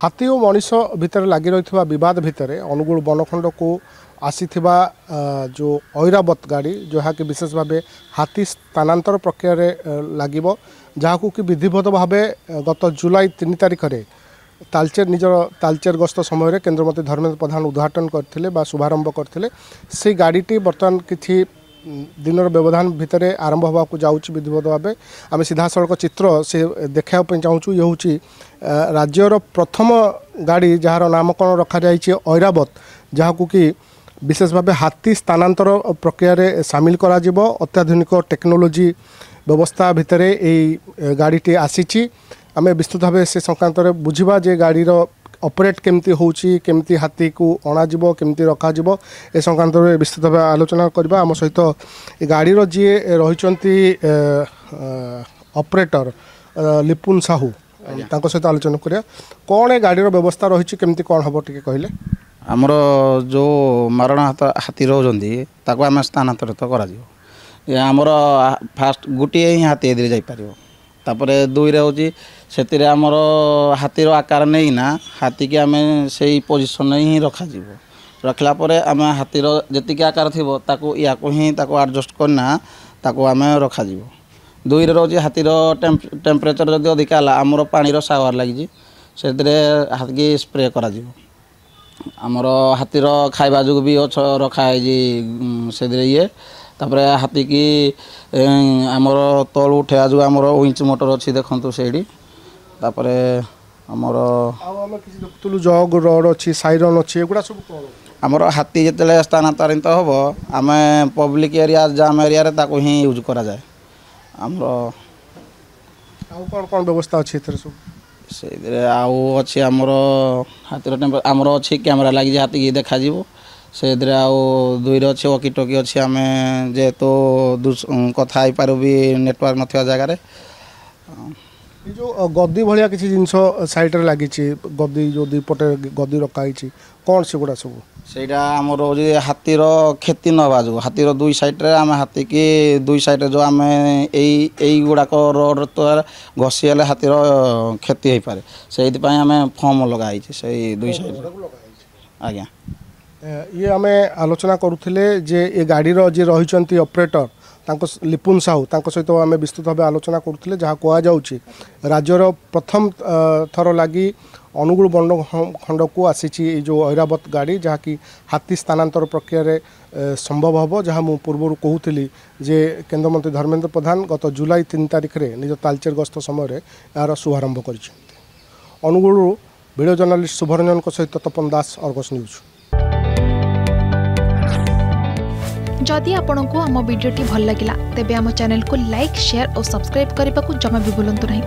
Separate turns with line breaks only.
हाथी और मनीष भितर लगी रही बद भितर अनुगुल बनखंड को आसी जो ऐरावत गाड़ी जहाँ कि विशेष भाव हाथी स्थानांतर प्रक्रिया लगे जहाँ कि विधिवत भाव गत जुलाई 3 तारिख में तालचेर निजर तालचेर गस्त समय केन्द्रमंत्री धर्मेन्द्र प्रधान उद्घाटन करते शुभारंभ करते से गाड़ीटी बर्तमान किसी दिनर व्यवधान भितर आरंभ होगा जाऊँगी विधिवत भाव आम सीधा सड़क चित्र से देखापी चाहूँ ये हूँ राज्यर प्रथम गाड़ी जार नामकरण रखा जाए ऐरावत जहाँ कि विशेष भाव हाथी स्थानांतर प्रक्रिया सामिल करा अत्याधुनिक टेक्नोलोजी व्यवस्था भितर यही गाड़ीटी आसी आम विस्तृत भाव से संक्रांत बुझा जे गाड़ीर ऑपरेट केमती होची केमती हाथी को अणाजिबो केमती रखाजिबो ए संक्रांत विस्तृत भाव आलोचना करबा आम सहित गाड़ीर जी रहिचंती ऑपरेटर लिपुन साहू तांको सहित आलोचना करिया कौन ए गाड़ीर व्यवस्था रही केमती कौन हम टिके कहले
आमर जो मारण हाथी रोचंती ताको आम स्थानांतरित करा ये आमर फास्ट गोटे ही हाथी एदि जापर तापर दुई रे होची से आमर हाथीर आकार नहीं ना हाथी की आम से पोजिशन ही रखा रखला आम हाथीर जी आकार थी या ही एडजस्ट करना आम रखा दुई रे रोची हाथीर टेम्परेचर जदि अधिका आमर पानी सावर लगी से हाथी की स्प्रे करा आमर हाथीर खाइबा जो भी रखाई से ये तापर हाथी की आमर तल उठा जो आमर विंच मोटर अच्छी देखु से तापर आमर
जग रड अच्छी साइरन अच्छी एगुड़ा सब
आमर हाथी जिते स्थानांतरित हम आम पब्लिक एरिया जाम एरिया ही यूज करा जाए आमर
कौन कौन व्यवस्था अच्छी सब
से अच्छी आमर हाथीर आमर अच्छी कैमेरा लगी हाथी की देखा से दुई अच्छे वकी टकी अच्छी आम जेहेतु कथा पार भी नेटवर्क नथिबा जगार
जो गद्दी भाया किसी जिनस साइड लगी गद्दी जो दुईपटे गद्दी रखाई कौन से गुड़ा सब
सेटा आमर हाथीर क्षति नवा जो हाथीर दुई साइड्रे आम हाथी की दुई साइड्रे जो आम यही गुड़ाक रोड द्वारा घसीगले हाथीर क्षति हो पारे से आम फॉर्म लगाई से दुई साइड आज्ञा
ये आम आलोचना करुले जे ये गाड़ीर जी रही ऑपरेटर तांको लिपुन साहू तांको सहित आम विस्तृत भाव आलोचना करुले जहाँ कहुच्छी राज्यर प्रथम थर लगी अनुगुल बंड खंड को आसी जो ऐरावत गाड़ी जहाँ कि हाथी स्थानांतर प्रक्रिया संभव हम जहाँ मु पूर्व कहूली जे केन्द्रमंत्री धर्मेन्द्र प्रधान गत जुलाई 3 तारिख में निज तालचेर गस्त समय यार शुभारंभ कर अनुगुल वीडियो जर्नालीस्ट शुभरंजन सहित तपन दास अर्गस न्यूज
जदि आपंक आम भिडी भल लगा तेब आम चैनल को लाइक शेयर और सब्सक्राइब करने को जमा भी भूलु नहीं।